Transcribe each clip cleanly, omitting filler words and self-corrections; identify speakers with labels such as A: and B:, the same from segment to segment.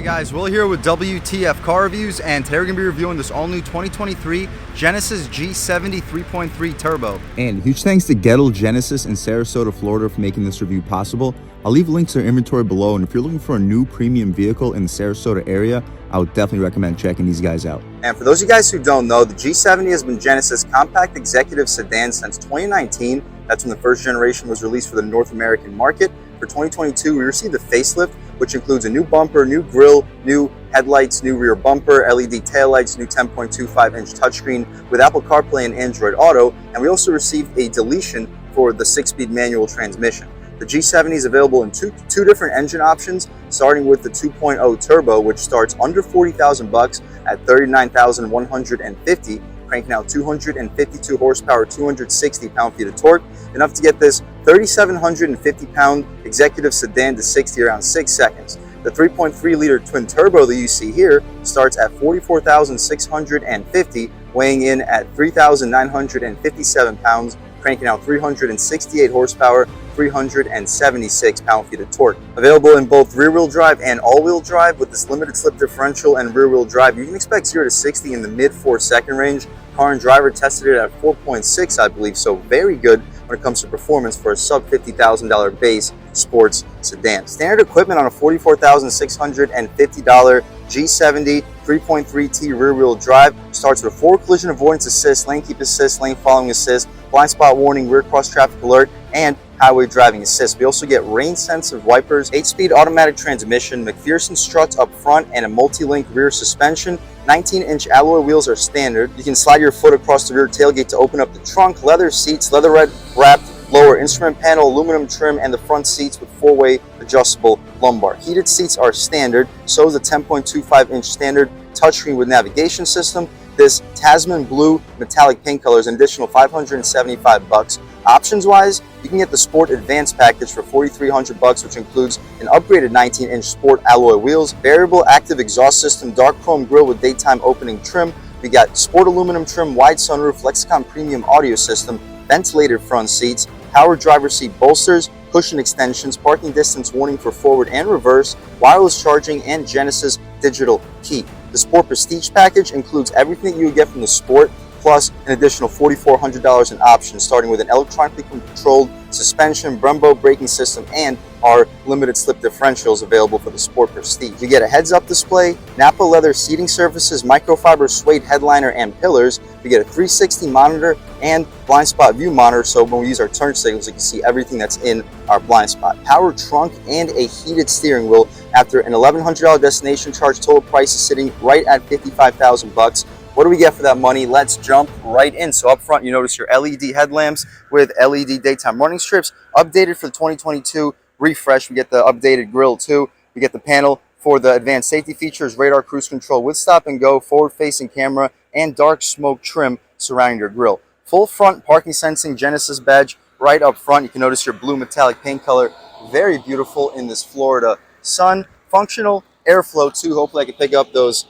A: Guys, Will here with W.T.F car reviews, and today we're going to be reviewing this all-new 2023 Genesis G70 3.3 Turbo.
B: And huge thanks to Gettle Genesis in Sarasota, Florida for making this review possible. I'll leave links to their inventory below, and if you're looking for a new premium vehicle in the Sarasota area, I would definitely recommend checking these guys out.
A: And for those of you guys who don't know, the G70 has been Genesis' compact executive sedan since 2019. That's when the first generation was released for the North American market. For 2022, we received a facelift, which includes a new bumper, new grille, new headlights, new rear bumper, LED taillights, new 10.25-inch touchscreen with Apple CarPlay and Android Auto, and we also received a deletion for the 6-speed manual transmission. The G70 is available in two different engine options, starting with the 2.0 turbo, which starts under 40,000 bucks at 39,150, cranking out 252 horsepower, 260 pound-feet of torque, enough to get this 3,750-pound executive sedan to 60 around 6 seconds. The 3.3-liter twin turbo that you see here starts at 44,650, weighing in at 3,957 pounds, cranking out 368 horsepower, 376 pound-feet of torque. Available in both rear-wheel drive and all-wheel drive with this limited slip differential and rear-wheel drive, you can expect 0 to 60 in the mid 4-second range. Car and Driver tested it at 4.6, I believe, so very good when it comes to performance for a sub $50,000 base sports sedan. Standard equipment on a $44,650 G70 3.3T rear-wheel drive starts with a forward collision avoidance assist, lane keep assist, lane following assist, blind spot warning, rear cross traffic alert, and highway driving assist. We also get rain sensitive wipers, 8-speed automatic transmission, McPherson struts up front, and a multi-link rear suspension. 19-inch alloy wheels are standard. You can slide your foot across the rear tailgate to open up the trunk. Leather seats, leather wrapped lower instrument panel, aluminum trim, and the front seats with 4-way adjustable lumbar. Heated seats are standard. So is the 10.25-inch standard touchscreen with navigation system. This Tasman blue metallic paint color is an additional 575 bucks. Options-wise, you can get the Sport Advanced package for 4,300 bucks, which includes an upgraded 19-inch Sport alloy wheels, variable active exhaust system, dark chrome grille with daytime opening trim. We got Sport aluminum trim, wide sunroof, Lexicon premium audio system, ventilated front seats, power driver seat bolsters, cushion extensions, parking distance warning for forward and reverse, wireless charging, and Genesis digital key. The Sport Prestige package includes everything that you would get from the Sport, plus an additional $4,400 in options, starting with an electronically controlled suspension, Brembo braking system, and our limited slip differentials available for the Sport Prestige. You get a heads-up display, Napa leather seating surfaces, microfiber suede headliner and pillars. You get a 360 monitor and blind spot view monitor, so when we use our turn signals, you can see everything that's in our blind spot. Power trunk and a heated steering wheel. After an $1,100 destination charge, total price is sitting right at 55,000 bucks. What do we get for that money? Let's jump right in. So up front, you notice your LED headlamps with LED daytime running strips. Updated for the 2022 refresh. We get the updated grille too. We get the panel for the advanced safety features, radar cruise control with stop and go, forward-facing camera, and dark smoke trim surrounding your grille. Full front parking sensing Genesis badge right up front. You can notice your blue metallic paint color. Very beautiful in this Florida sun. Functional airflow too. Hopefully I can pick up those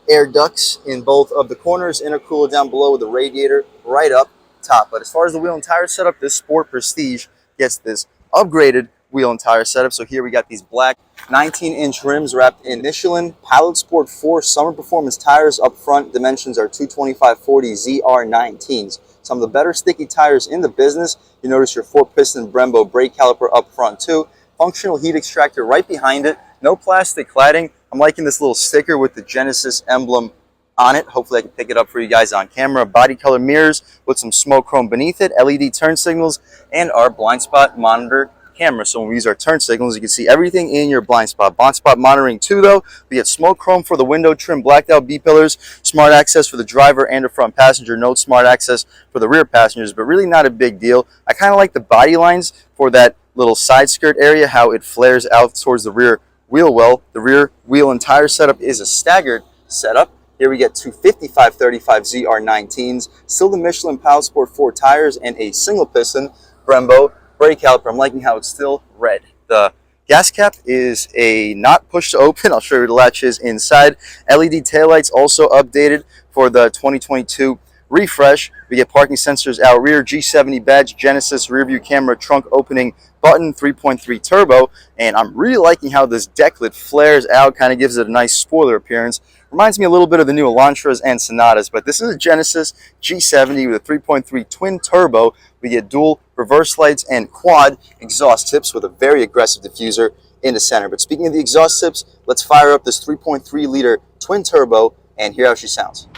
A: air ducts in both of the corners, intercooler down below with the radiator right up top. But as far as the wheel and tire setup, this Sport Prestige gets this upgraded wheel and tire setup. So here we got these black 19-inch rims wrapped in Michelin Pilot Sport 4 summer performance tires. Up front, dimensions are 225/40 ZR19s. Some of the better sticky tires in the business. You notice your 4-piston Brembo brake caliper up front too. Functional heat extractor right behind it. No plastic cladding. I'm liking this little sticker with the Genesis emblem on it. Hopefully I can pick it up for you guys on camera. Body color mirrors with some smoke chrome beneath it, LED turn signals, and our blind spot monitor camera. So when we use our turn signals, you can see everything in your blind spot. Blind spot monitoring too though. We get smoke chrome for the window trim, blacked out B-pillars, smart access for the driver and the front passenger, no smart access for the rear passengers, but really not a big deal. I kind of like the body lines for that little side skirt area, how it flares out towards the rear wheel well. The rear wheel and tire setup is a staggered setup. Here we get two 55/35 ZR19s, still the Michelin Pilot Sport 4 tires, and a single piston Brembo brake caliper. I'm liking how it's still red. The gas cap is a not push to open. I'll show you the latches inside. LED taillights also updated for the 2022 refresh. We get parking sensors out rear, G70 badge, Genesis rear view camera, trunk opening button, 3.3 turbo, and I'm really liking how this deck lid flares out, kind of gives it a nice spoiler appearance. Reminds me a little bit of the new Elantras and Sonatas, but this is a Genesis G70 with a 3.3 twin turbo. We get dual reverse lights and quad exhaust tips with a very aggressive diffuser in the center. But speaking of the exhaust tips, let's fire up this 3.3 liter twin turbo and hear how she sounds.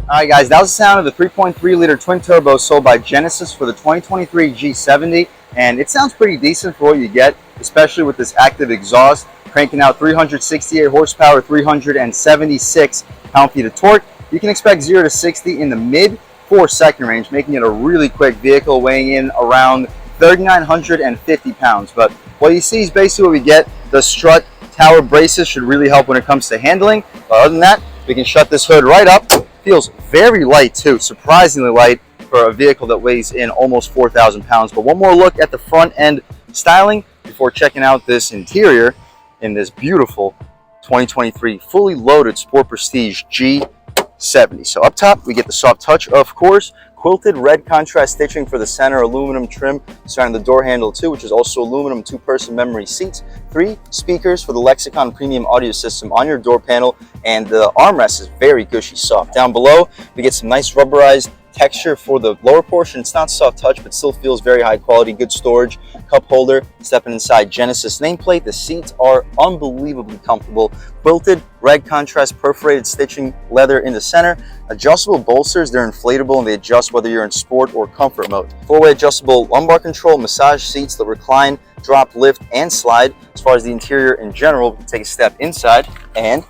A: Alright guys, that was the sound of the 3.3 liter twin turbo sold by Genesis for the 2023 G70, and it sounds pretty decent for what you get, especially with this active exhaust, cranking out 368 horsepower, 376 pound-feet of torque. You can expect 0 to 60 in the mid 4-second range, making it a really quick vehicle, weighing in around 3,950 pounds. But what you see is basically what we get. The strut tower braces should really help when it comes to handling, but other than that, we can shut this hood right up. Feels very light too, surprisingly light for a vehicle that weighs in almost 4,000 pounds. But one more look at the front end styling before checking out this interior in this beautiful 2023 fully loaded Sport Prestige G70. So up top, we get the soft touch, of course, quilted red contrast stitching for the center, aluminum trim surrounding the door handle too, which is also aluminum, 2-person memory seats, 3 speakers for the Lexicon premium audio system on your door panel, and the armrest is very gushy soft. Down below, we get some nice rubberized texture for the lower portion. It's not soft touch, but still feels very high quality. Good storage, cup holder, stepping inside Genesis nameplate. The seats are unbelievably comfortable. Quilted red contrast perforated stitching leather in the center. Adjustable bolsters, they're inflatable and they adjust whether you're in sport or comfort mode. 4-way adjustable lumbar control, massage seats that recline, drop, lift, and slide. As far as the interior in general, we can take a step inside and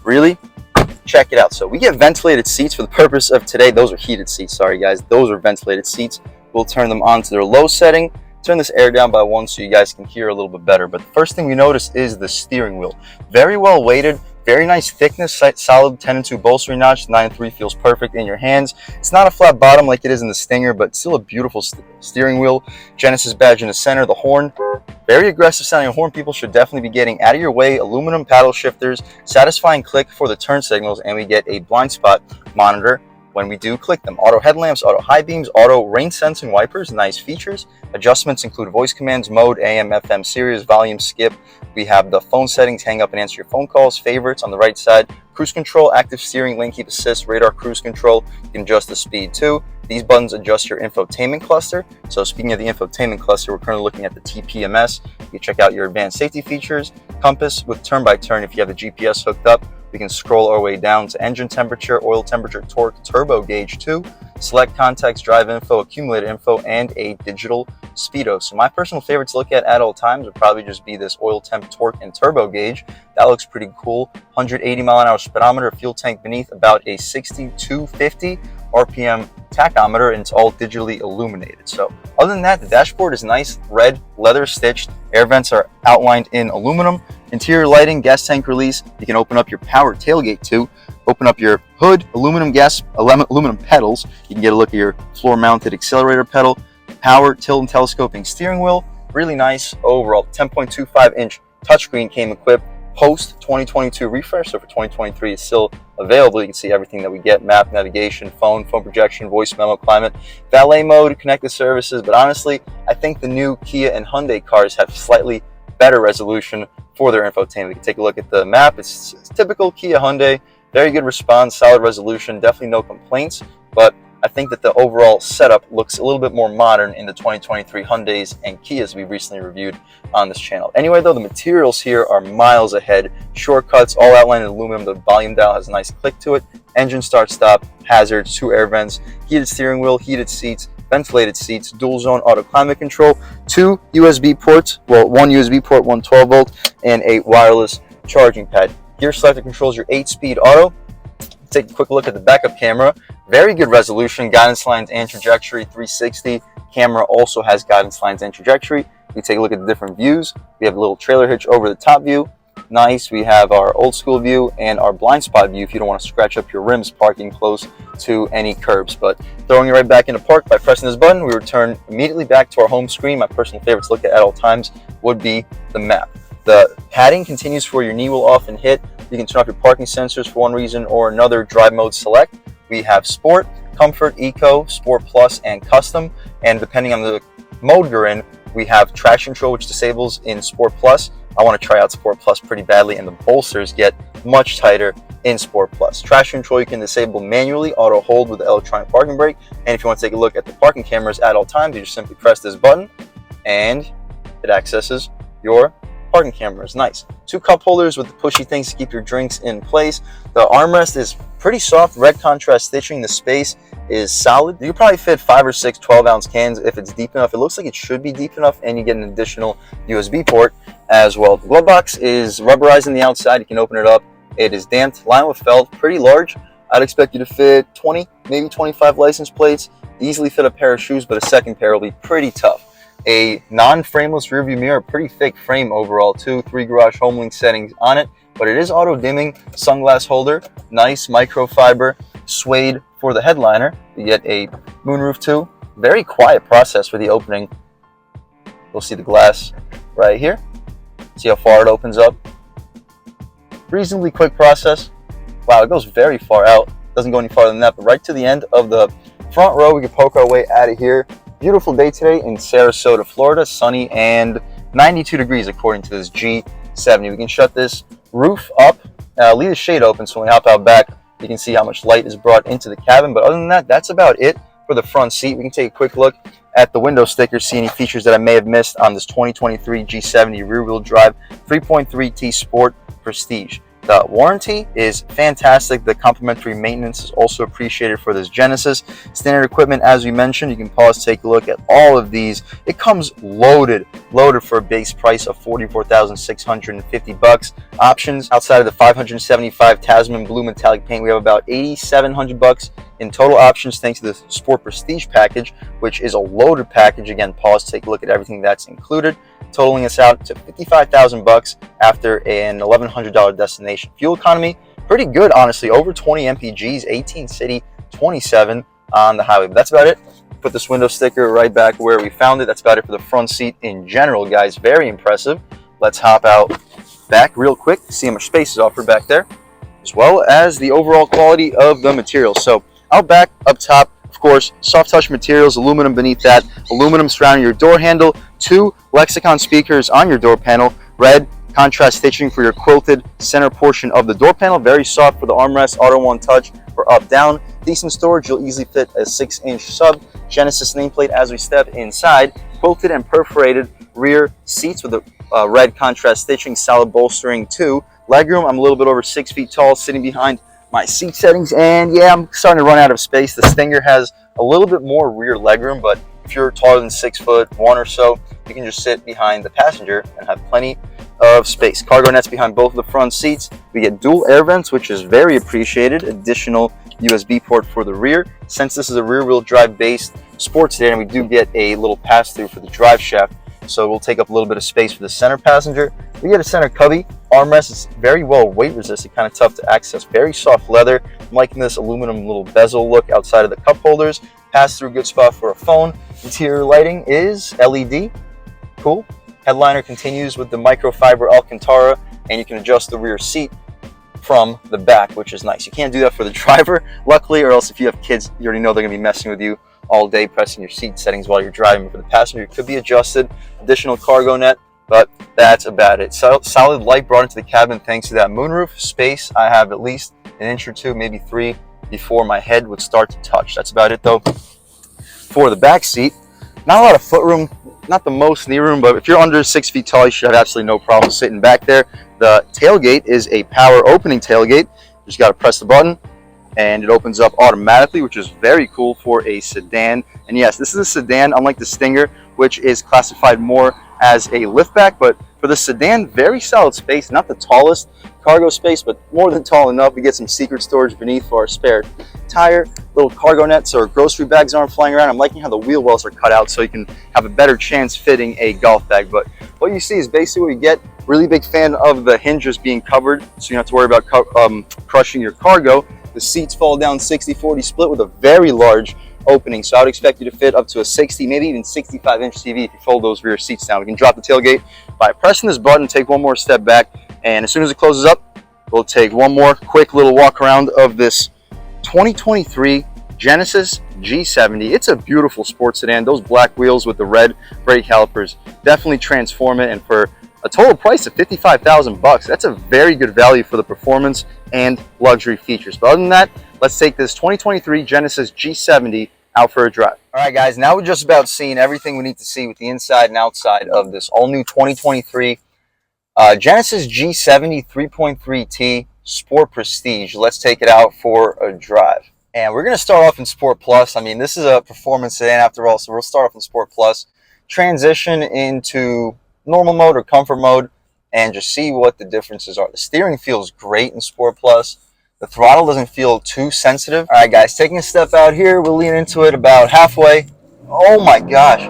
A: really check it out. So we get ventilated seats for the purpose of today. Those are heated seats, sorry guys. Those are ventilated seats. We'll turn them on to their low setting. Turn this air down by 1 so you guys can hear a little bit better. But the first thing we notice is the steering wheel. Very well weighted, very nice thickness, solid 10-2 bolstering notch. 9-3 feels perfect in your hands. It's not a flat bottom like it is in the Stinger, but still a beautiful steering wheel. Genesis badge in the center. The horn, very aggressive sounding horn. People should definitely be getting out of your way. Aluminum paddle shifters, satisfying click for the turn signals, and we get a blind spot monitor when we do click them. Auto headlamps, auto high beams, auto rain sensing wipers, nice features. Adjustments include voice commands, mode, AM, FM, Sirius, volume, skip. We have the phone settings, hang up and answer your phone calls, favorites on the right side, cruise control, active steering, lane keep assist, radar cruise control. You can adjust the speed too. These buttons adjust your infotainment cluster. So speaking of the infotainment cluster, we're currently looking at the TPMS. You can check out your advanced safety features, compass with turn by turn if you have the GPS hooked up. We can scroll our way down to engine temperature, oil temperature, torque, turbo gauge too, select contacts, drive info, accumulated info, and a digital speedo. So my personal favorite to look at all times would probably just be this oil temp, torque, and turbo gauge. That looks pretty cool. 180 mile an hour speedometer, fuel tank beneath, about a 6250 RPM tachometer, and it's all digitally illuminated. So other than that, the dashboard is nice, red, leather stitched. Air vents are outlined in aluminum. Interior lighting, gas tank release. You can open up your power tailgate too. Open up your hood, aluminum pedals. You can get a look at your floor mounted accelerator pedal. Power, tilt and telescoping steering wheel. Really nice overall. 10.25 inch touchscreen came equipped post 2022 refresh. So for 2023, it's still available. You can see everything that we get: map, navigation, phone projection, voice memo, climate, valet mode, connected services. But honestly, I think the new Kia and Hyundai cars have slightly better resolution for their infotainment. We can take a look at the map. It's typical Kia Hyundai, very good response, solid resolution, definitely no complaints, but I think that the overall setup looks a little bit more modern in the 2023 Hyundais and Kias we recently reviewed on this channel. Anyway though, the materials here are miles ahead. Shortcuts, all outlined in aluminum. The volume dial has a nice click to it. Engine start stop, hazards, 2 air vents, heated steering wheel, heated seats, ventilated seats, dual zone auto climate control, 2 USB ports, well, 1 USB port, 1 12 volt, and a wireless charging pad. Gear selector controls your 8-speed auto. Take a quick look at the backup camera. Very good resolution, guidance lines and trajectory, 360. Camera also has guidance lines and trajectory. We take a look at the different views. We have a little trailer hitch over the top view. Nice. We have our old school view and our blind spot view if you don't want to scratch up your rims parking close to any curbs. But throwing it right back into park by pressing this button, we return immediately back to our home screen. My personal favorite to look at all times would be the map. The padding continues for your knee will often hit. You can turn off your parking sensors for one reason or another. Drive mode select. We have Sport, Comfort, Eco, Sport Plus, and Custom. And depending on the mode you're in, we have traction control, which disables in Sport Plus. I want to try out Sport Plus pretty badly, and the bolsters get much tighter in Sport Plus. Traction control you can disable manually, auto hold with the electronic parking brake. And if you want to take a look at the parking cameras at all times, you just simply press this button and it accesses your parking cameras. Nice. 2 cup holders with the pushy things to keep your drinks in place. The armrest is pretty soft, red contrast stitching. The space is solid. You could probably fit 5 or 6 12-ounce cans if it's deep enough. It looks like it should be deep enough, and you get an additional USB port as well. The glove box is rubberized on the outside. You can open it up. It is damped, lined with felt, pretty large. I'd expect you to fit 20, maybe 25 license plates. Easily fit a pair of shoes, but a second pair will be pretty tough. A non-frameless rearview mirror, pretty thick frame overall, 2-3 garage home link settings on it, but it is auto dimming. Sunglass holder, nice microfiber suede for the headliner. You get a moonroof too. Very quiet process for the opening. You'll see the glass right here. See how far it opens up. Reasonably quick process. Wow, it goes very far out. Doesn't go any farther than that, but right to the end of the front row, we can poke our way out of here. Beautiful day today in Sarasota, Florida. Sunny and 92 degrees according to this G70. We can shut this roof up, leave the shade open so when we hop out back, you can see how much light is brought into the cabin. But other than that, that's about it for the front seat. We can take a quick look at the window stickers, see any features that I may have missed on this 2023 G70 rear-wheel drive 3.3T Sport Prestige. The warranty is fantastic. The complimentary maintenance is also appreciated for this Genesis. Standard equipment, as we mentioned, you can pause, take a look at all of these. It comes loaded for a base price of $44,650. Options outside of the 575 Tasman blue metallic paint, we have about $8,700 in total options thanks to the Sport Prestige package, which is a loaded package. Again, pause, take a look at everything that's included, totaling us out to $55,000 after an $1,100 destination. Fuel economy, pretty good, honestly. Over 20 mpgs, 18 city, 27 on the highway. But that's about it. Put this window sticker right back where we found it. That's about it for the front seat in general, guys. Very impressive. Let's hop out back real quick, see how much space is offered back there, as well as the overall quality of the materials. So out back, up top, of course, soft touch materials, aluminum beneath that, aluminum surrounding your door handle, 2 Lexicon speakers on your door panel, red contrast stitching for your quilted center portion of the door panel, very soft for the armrest, auto one touch for up down, decent storage. You'll easily fit a 6-inch sub, Genesis nameplate as we step inside, quilted and perforated rear seats with the red contrast stitching, solid bolstering too. Legroom, I'm a little bit over 6 feet tall, sitting behind my seat settings, and yeah, I'm starting to run out of space. The Stinger has a little bit more rear legroom, but if you're taller than 6'1" or so, you can just sit behind the passenger and have plenty of space. Cargo nets behind both of the front seats. We get dual air vents, which is very appreciated. Additional USB port for the rear. Since this is a rear-wheel drive based sports sedan, we do get a little pass-through for the drive shaft, so we'll take up a little bit of space for the center passenger. We get a center cubby. Armrest is very well weight resistant, kind of tough to access. Very soft leather. I'm liking this aluminum little bezel look outside of the cup holders. Pass through, good spot for a phone. Interior lighting is LED. Cool. Headliner continues with the microfiber Alcantara, and you can adjust the rear seat from the back, which is nice. You can't do that for the driver, luckily, or else if you have kids, you already know they're going to be messing with you all day, pressing your seat settings while you're driving. For the passenger, it could be adjusted. Additional cargo net, but that's about it. So, solid light brought into the cabin thanks to that moonroof. Space, I have at least an inch or 2, maybe 3 before my head would start to touch. That's about it though. For the back seat, not a lot of foot room, not the most knee room, but if you're under 6 feet tall, you should have absolutely no problem sitting back there. The tailgate is a power opening tailgate. You just got to press the button and it opens up automatically, which is very cool for a sedan. And yes, this is a sedan, unlike the Stinger, which is classified more as a liftback, but for For the sedan, very solid space, not the tallest cargo space, but more than tall enough. We get some secret storage beneath for our spare tire, little cargo nets so our grocery bags aren't flying around. I'm liking how the wheel wells are cut out so you can have a better chance fitting a golf bag. But what you see is basically what you get. Really big fan of the hinges being covered, so you don't have to worry about crushing your cargo. The seats fall down 60-40 split with a very large opening, so I would expect you to fit up to a 60, maybe even 65-inch TV if you fold those rear seats down. We can drop the tailgate by pressing this button, take one more step back, and as soon as it closes up, we'll take one more quick little walk around of this 2023 Genesis G70. It's a beautiful sports sedan. Those black wheels with the red brake calipers definitely transform it, and for a total price of $55,000, that's a very good value for the performance and luxury features. But other than that, let's take this 2023 Genesis G70 out for a drive. All right, guys, now we're just about seeing everything we need to see with the inside and outside of this all-new 2023 Genesis G70 3.3T Sport Prestige. Let's take it out for a drive. And we're going to start off in Sport Plus. I mean, this is a performance sedan after all, so we'll start off in Sport Plus, transition into normal mode or comfort mode, and just see what the differences are. The steering feels great in Sport Plus. The throttle doesn't feel too sensitive. All right, guys, taking a step out here, we'll lean into it about halfway. Oh my gosh.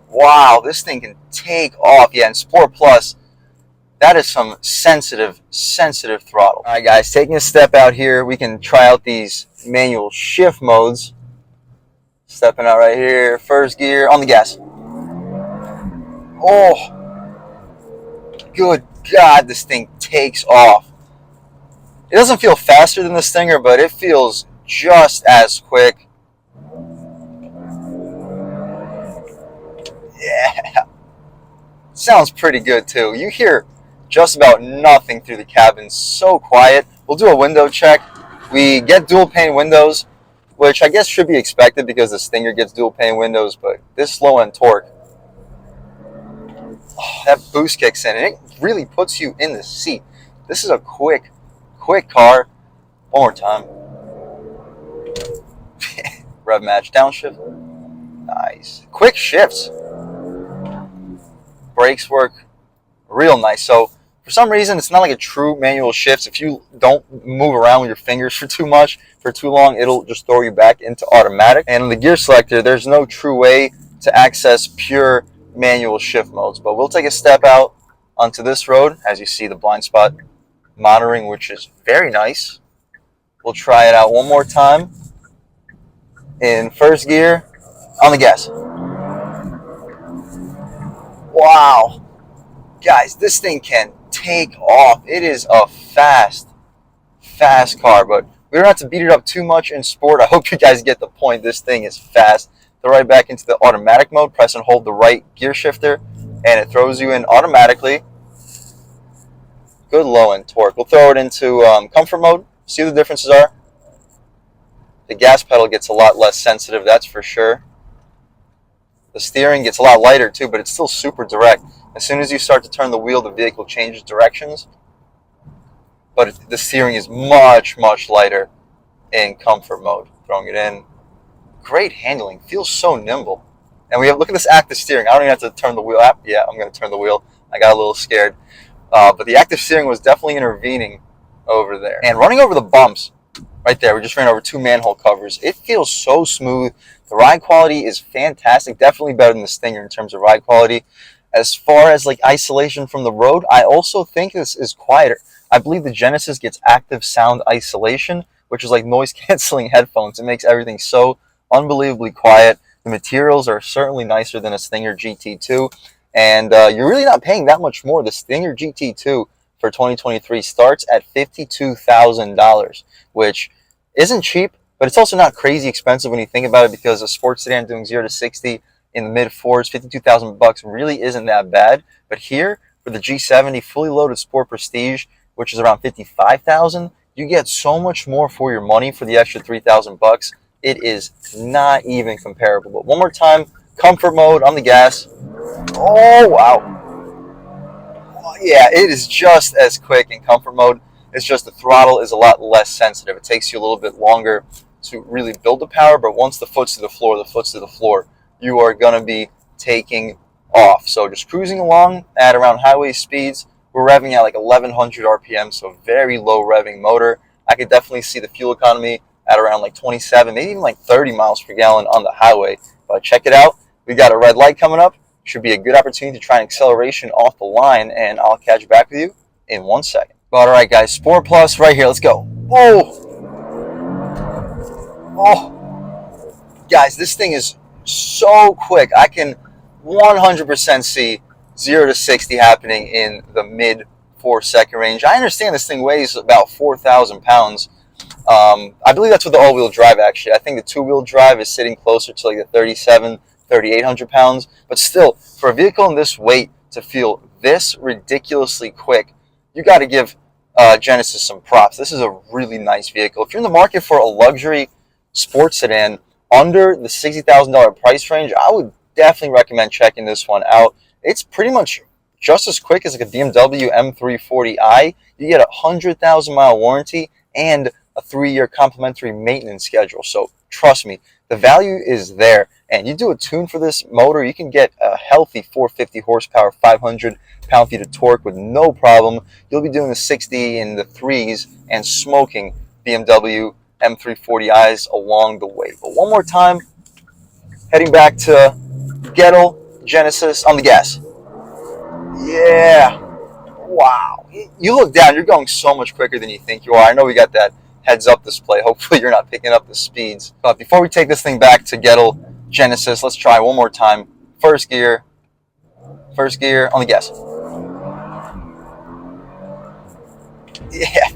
A: Wow, this thing can take off. Yeah, in Sport Plus, that is some sensitive throttle. All right, guys, taking a step out here, we can try out these manual shift modes. Stepping out right here, first gear, on the gas. Oh, good God, this thing takes off. It doesn't feel faster than the Stinger, but it feels just as quick. Yeah, sounds pretty good too. You hear just about nothing through the cabin, so quiet. We'll do a window check. We get dual pane windows, which I guess should be expected because the Stinger gets dual pane windows, but this low end torque, oh, that boost kicks in and it really puts you in the seat. This is a quick car. One more time. Rev match, downshift. Nice. Quick shifts. Brakes work real nice. So for some reason, it's not like a true manual shift. If you don't move around with your fingers for too long, it'll just throw you back into automatic. And in the gear selector, there's no true way to access pure manual shift modes. But we'll take a step out onto this road. As you see, the blind spot monitoring, which is very nice. We'll try it out one more time in first gear, on the gas. Wow, guys, this thing can take off. It is a fast car, but we don't have to beat it up too much in sport. I hope you guys get the point. This thing is fast. Throw right back into the automatic mode, press and hold the right gear shifter, and it throws you in automatically. Good low end torque. We'll throw it into comfort mode, see what the differences are. The gas pedal gets a lot less sensitive, that's for sure. The steering gets a lot lighter too, but it's still super direct. As soon as you start to turn the wheel, the vehicle changes directions. But the steering is much lighter in comfort mode. Throwing it in. Great handling. Feels so nimble. And we have, look at this active steering. I don't even have to turn the wheel. Yeah, I'm going to turn the wheel. I got a little scared. But the active steering was definitely intervening over there. And running over the bumps, right there, we just ran over 2 manhole covers. It feels so smooth. The ride quality is fantastic. Definitely better than the Stinger in terms of ride quality. As far as like isolation from the road, I also think this is quieter. I believe the Genesis gets active sound isolation, which is like noise canceling headphones. It makes everything so unbelievably quiet. The materials are certainly nicer than a Stinger GT2. And you're really not paying that much more. The Stinger GT2 for 2023 starts at $52,000, which isn't cheap, but it's also not crazy expensive when you think about it, because a sports sedan doing 0 to 60 in the mid-4s, $52,000 really isn't that bad. But here, for the G70 fully loaded Sport Prestige, which is around $55,000, you get so much more for your money for the extra $3,000. It is not even comparable. But one more time, comfort mode on the gas. Oh, wow. Yeah, it is just as quick in comfort mode. It's just the throttle is a lot less sensitive. It takes you a little bit longer to really build the power, but once the foot's to the floor, you are going to be taking off. So just cruising along at around highway speeds. We're revving at like 1100 RPM, so very low revving motor. I could definitely see the fuel economy at around like 27, maybe even like 30 miles per gallon on the highway. But check it out. We got a red light coming up. Should be a good opportunity to try an acceleration off the line, and I'll catch back with you in 1 second. But all right, guys, Sport Plus right here. Let's go. Oh, guys, this thing is so quick. I can 100% see 0 to 60 happening in the mid 4-second range. I understand this thing weighs about 4,000 pounds. I believe that's with the all-wheel drive, actually. I think the two-wheel drive is sitting closer to like the 3,800 pounds. But still, for a vehicle in this weight to feel this ridiculously quick, you got to give Genesis some props. This is a really nice vehicle. If you're in the market for a luxury sports sedan under the $60,000 price range, I would definitely recommend checking this one out. It's pretty much just as quick as like a BMW M340i. You get a 100,000-mile warranty and a 3-year complimentary maintenance schedule. So trust me, the value is there. And you do a tune for this motor, you can get a healthy 450 horsepower, 500 pound-feet of torque with no problem. You'll be doing the 60 in the 3s and smoking BMW M340i's along the way. But one more time, heading back to Gettle Genesis on the gas. Yeah. Wow. You look down, you're going so much quicker than you think you are. I know we got that heads-up display. Hopefully you're not picking up the speeds. But before we take this thing back to Gettle Genesis, let's try one more time. First gear on the gas. Yeah,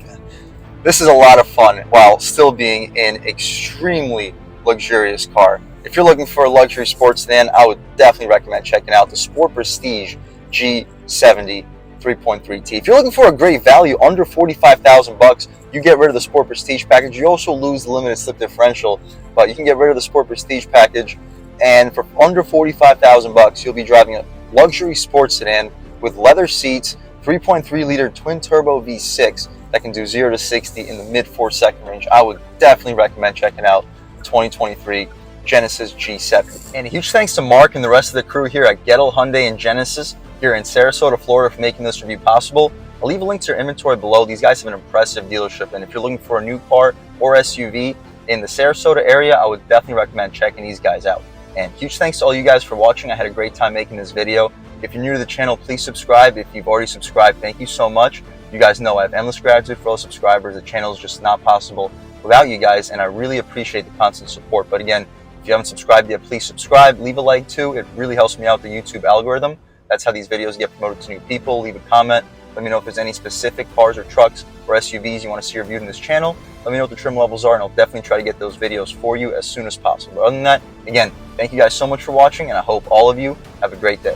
A: this is a lot of fun while still being an extremely luxurious car. If you're looking for a luxury sports sedan, I would definitely recommend checking out the Sport Prestige G70 3.3T. If you're looking for a great value under $45,000, you get rid of the Sport Prestige package. You also lose the limited slip differential, but you can get rid of the Sport Prestige package, and for under $45,000, you'll be driving a luxury sports sedan with leather seats, 3.3-liter twin-turbo V6 that can do 0 to 60 in the mid 4-second range. I would definitely recommend checking out the 2023 Genesis G70. And a huge thanks to Mark and the rest of the crew here at Gettle Hyundai and Genesis here in Sarasota, Florida, for making this review possible. I'll leave a link to their inventory below. These guys have an impressive dealership, and if you're looking for a new car or SUV in the Sarasota area, I would definitely recommend checking these guys out. And huge thanks to all you guys for watching. I had a great time making this video. If you're new to the channel, please subscribe. If you've already subscribed, thank you so much. You guys know I have endless gratitude for all subscribers. The channel is just not possible without you guys, and I really appreciate the constant support. But again, if you haven't subscribed yet, please subscribe. Leave a like too. It really helps me out, the YouTube algorithm. That's how these videos get promoted to new people. Leave a comment. Let me know if there's any specific cars or trucks or SUVs you want to see reviewed in this channel. Let me know what the trim levels are, and I'll definitely try to get those videos for you as soon as possible. But other than that, again, thank you guys so much for watching, and I hope all of you have a great day.